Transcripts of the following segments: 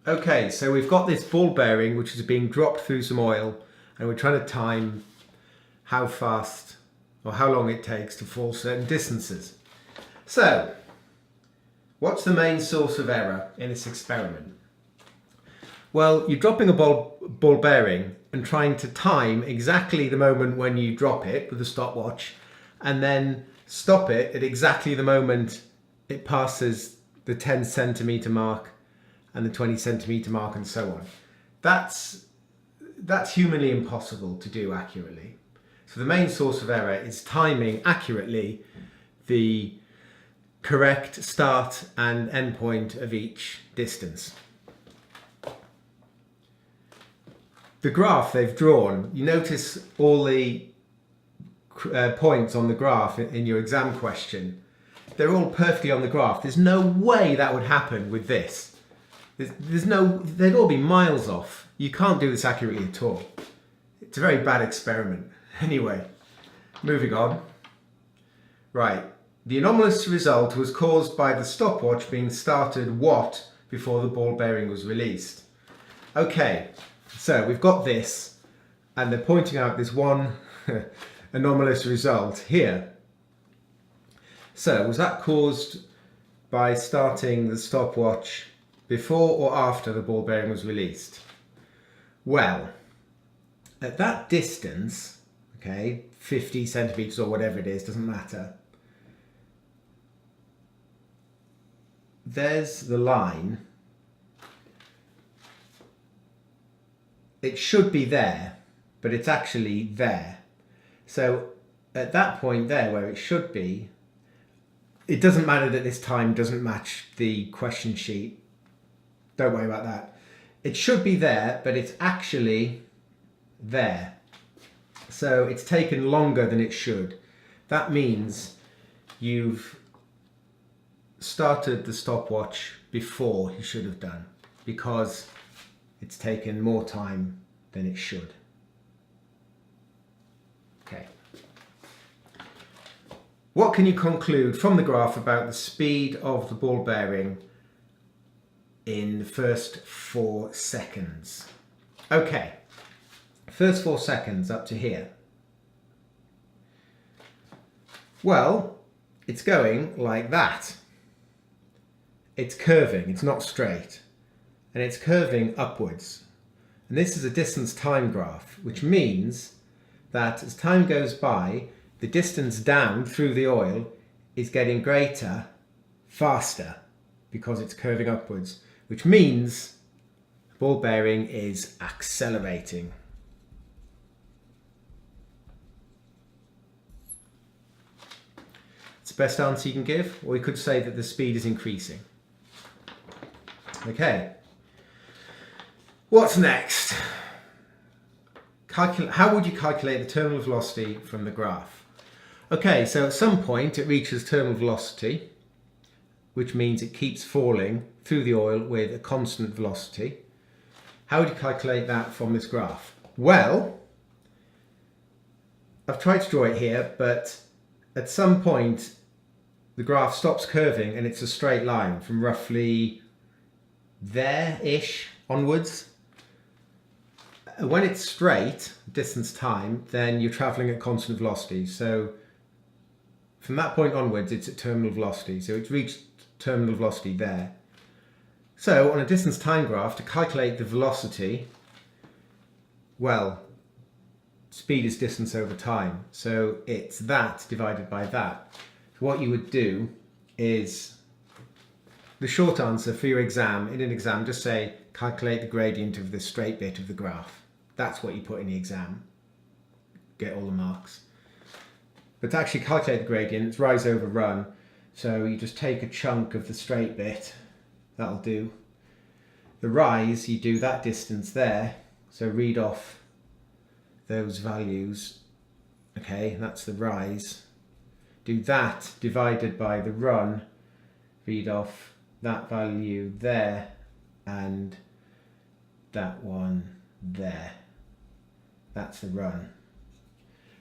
Okay, so we've got this ball bearing which is being dropped through some oil, and we're trying to time how fast or how long it takes to fall certain distances. So, what's the main source of error in this experiment? Well, you're dropping a ball bearing and trying to time exactly the moment when you drop it with a stopwatch, and then stop it at exactly the moment it passes the 10 centimetre mark and the 20 centimetre mark and so on. That's humanly impossible to do accurately. So the main source of error is timing accurately the correct start and end point of each distance. The graph they've drawn, you notice all the points on the graph in your exam question. They're all perfectly on the graph. There's no way that would happen with this. They'd all be miles off. You can't do this accurately at all. It's a very bad experiment. Anyway, moving on. Right, the anomalous result was caused by the stopwatch being started before the ball bearing was released. Okay, so we've got this, and they're pointing out this one anomalous result here. So, was that caused by starting the stopwatch before or after the ball bearing was released? Well, at that distance, okay, 50 centimetres or whatever it is, doesn't matter, there's the line. It should be there, but it's actually there. So at that point there where it should be, it doesn't matter that this time doesn't match the question sheet. Don't worry about that. It should be there, but it's actually there. So it's taken longer than it should. That means you've started the stopwatch before you should have done, because it's taken more time than it should. Okay. What can you conclude from the graph about the speed of the ball bearing in the first 4 seconds? Okay, first 4 seconds up to here. Well, it's going like that. It's curving, it's not straight. And it's curving upwards. And this is a distance time graph, which means that as time goes by, the distance down through the oil is getting greater, faster, because it's curving upwards, which means the ball bearing is accelerating. It's the best answer you can give, or you could say that the speed is increasing. Okay. What's next? How would you calculate the terminal velocity from the graph? Okay, so at some point it reaches terminal velocity, which means it keeps falling through the oil with a constant velocity. How would you calculate that from this graph? Well, I've tried to draw it here, but at some point the graph stops curving and it's a straight line from roughly there-ish onwards. When it's straight, distance time, then you're travelling at constant velocity. So from that point onwards, it's at terminal velocity. So it's reached terminal velocity there. So on a distance time graph, to calculate the velocity, well, speed is distance over time. So it's that divided by that. So what you would do is, the short answer for your exam, in an exam, just say calculate the gradient of the straight bit of the graph. That's what you put in the exam. Get all the marks. But to actually calculate the gradient, it's rise over run. So you just take a chunk of the straight bit. That'll do. The rise, you do that distance there. So read off those values. Okay, that's the rise. Do that divided by the run. Read off that value there and that one there. That's the run.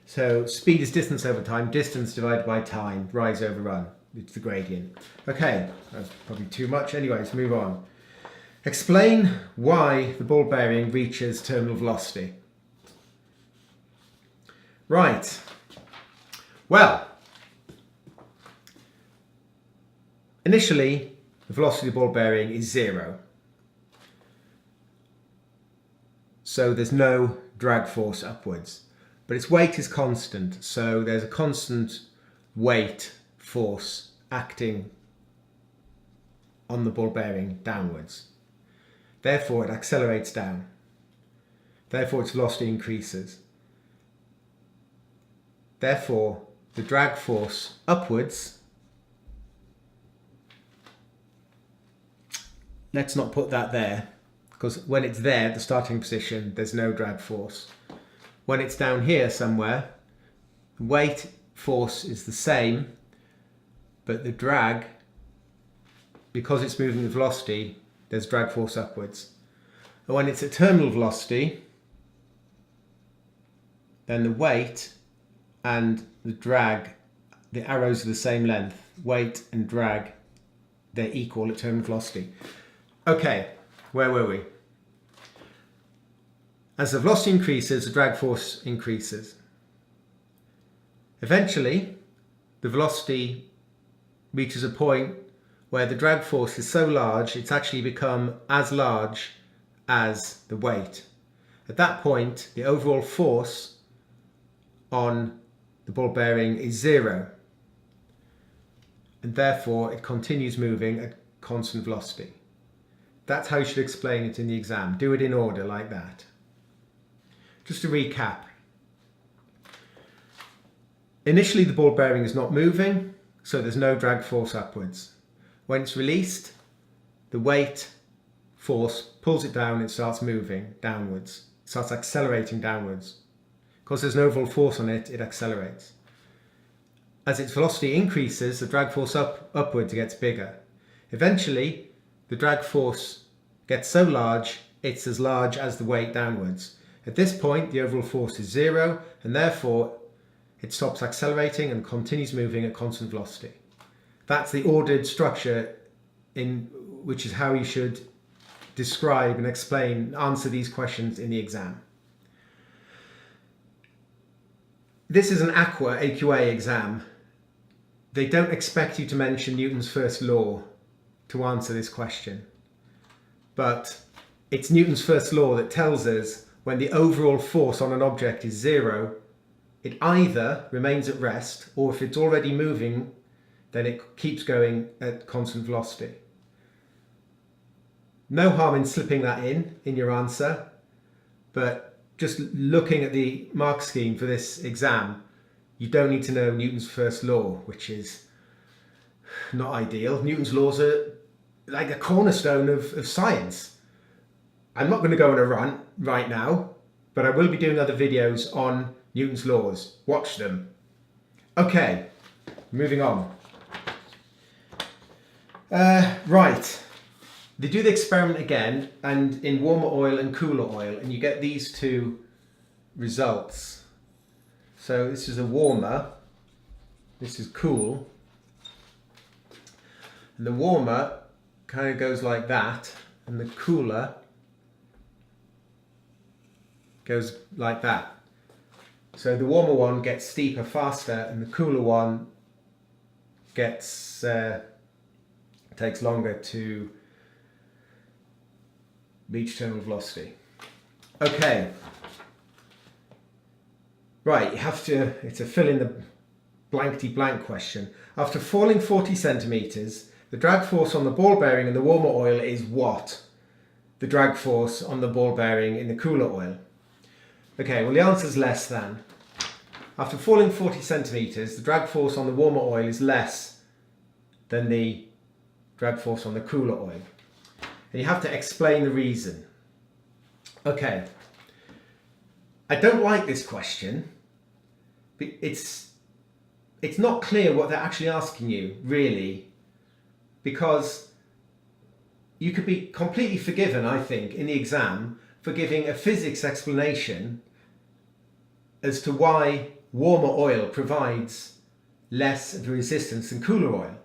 So speed is distance over time, distance divided by time, rise over run. It's the gradient. Okay, that's probably too much. Anyway, let's move on. Explain why the ball bearing reaches terminal velocity. Right. Well, initially, the velocity of the ball bearing is 0. So there's no drag force upwards. But its weight is constant, so there's a constant weight force acting on the ball bearing downwards. Therefore, it accelerates down. Therefore, its velocity increases. Therefore, the drag force upwards, let's not put that there, because when it's there, the starting position, there's no drag force. When it's down here somewhere, the weight force is the same, but the drag, because it's moving with velocity, there's drag force upwards. And when it's at terminal velocity, then the weight and the drag, the arrows are the same length. Weight and drag, they're equal at terminal velocity. Okay, where were we? As the velocity increases, the drag force increases. Eventually, the velocity reaches a point where the drag force is so large, it's actually become as large as the weight. At that point, the overall force on the ball bearing is 0. And therefore, it continues moving at constant velocity. That's how you should explain it in the exam. Do it in order like that. Just to recap. Initially, the ball bearing is not moving, so there's no drag force upwards. When it's released, the weight force pulls it down, it starts moving downwards. It starts accelerating downwards. Because there's no overall force on it, it accelerates. As its velocity increases, the drag force upwards gets bigger. Eventually, the drag force gets so large, it's as large as the weight downwards. At this point, the overall force is 0, and therefore it stops accelerating and continues moving at constant velocity. That's the ordered structure which is how you should describe and explain, answer these questions in the exam. This is an AQA exam. They don't expect you to mention Newton's first law to answer this question. But it's Newton's first law that tells us when the overall force on an object is 0, it either remains at rest, or if it's already moving, then it keeps going at constant velocity. No harm in slipping that in your answer, but just looking at the mark scheme for this exam, you don't need to know Newton's first law, which is not ideal. Newton's laws are like a cornerstone of science. I'm not going to go on a rant right now, but I will be doing other videos on Newton's laws. Watch them. Okay, moving on. Right, they do the experiment again, and in warmer oil and cooler oil, and you get these two results. So this is a warmer, this is cool, and the warmer kind of goes like that, and the cooler goes like that. So the warmer one gets steeper faster, and the cooler one gets takes longer to reach terminal velocity. Okay. Right, you have to, it's a fill in the blankety blank question. After falling 40 centimeters, the drag force on the ball bearing in the warmer oil is what? The drag force on the ball bearing in the cooler oil. Okay, well the answer is less than. After falling 40 centimeters, the drag force on the warmer oil is less than the drag force on the cooler oil. And you have to explain the reason. Okay. I don't like this question. It's not clear what they're actually asking you, really, because you could be completely forgiven, I think, in the exam for giving a physics explanation as to why warmer oil provides less of a resistance than cooler oil.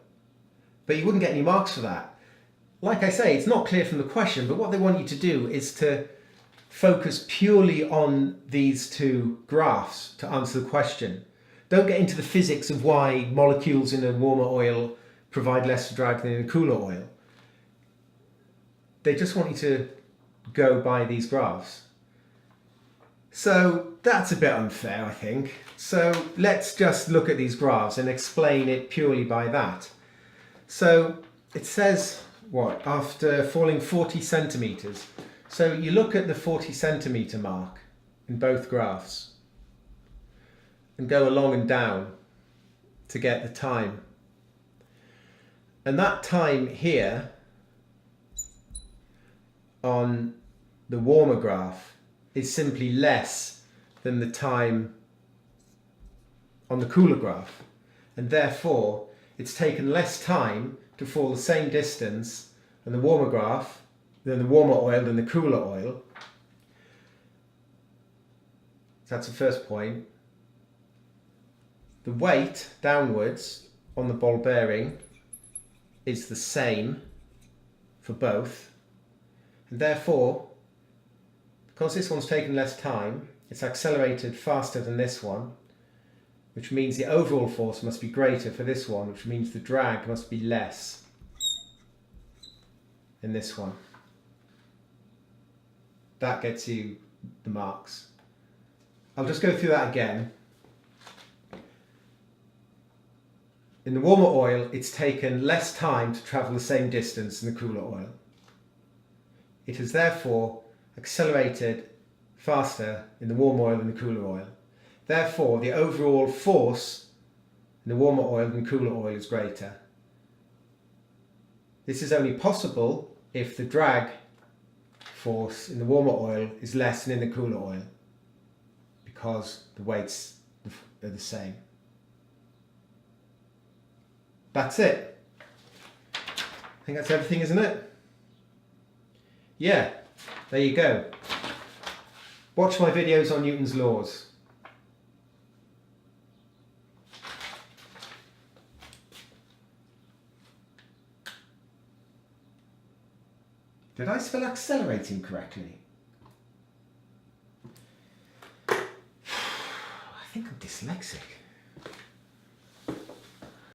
But you wouldn't get any marks for that. like I say, it's not clear from the question, but what they want you to do is to focus purely on these two graphs to answer the question. Don't get into the physics of why molecules in a warmer oil provide less drag than in a cooler oil. They just want you to go by these graphs. So that's a bit unfair, I think. So let's just look at these graphs and explain it purely by that. So it says, what, after falling 40 centimetres. So you look at the 40 centimetre mark in both graphs and go along and down to get the time. And that time here on the warmer graph is simply less than the time on the cooler graph. And therefore, it's taken less time to fall the same distance on the warmer graph than the warmer oil than the cooler oil. So that's the first point. The weight downwards on the ball bearing is the same for both. And therefore, because this one's taken less time, it's accelerated faster than this one, which means the overall force must be greater for this one, which means the drag must be less in this one. That gets you the marks. I'll just go through that again. In the warmer oil, it's taken less time to travel the same distance than the cooler oil. It has therefore accelerated faster in the warmer oil than the cooler oil. Therefore, the overall force in the warmer oil than cooler oil is greater. This is only possible if the drag force in the warmer oil is less than in the cooler oil, because the weights are the same. That's it. I think that's everything, isn't it? Yeah, there you go. Watch my videos on Newton's laws. Did I spell accelerating correctly? I think I'm dyslexic.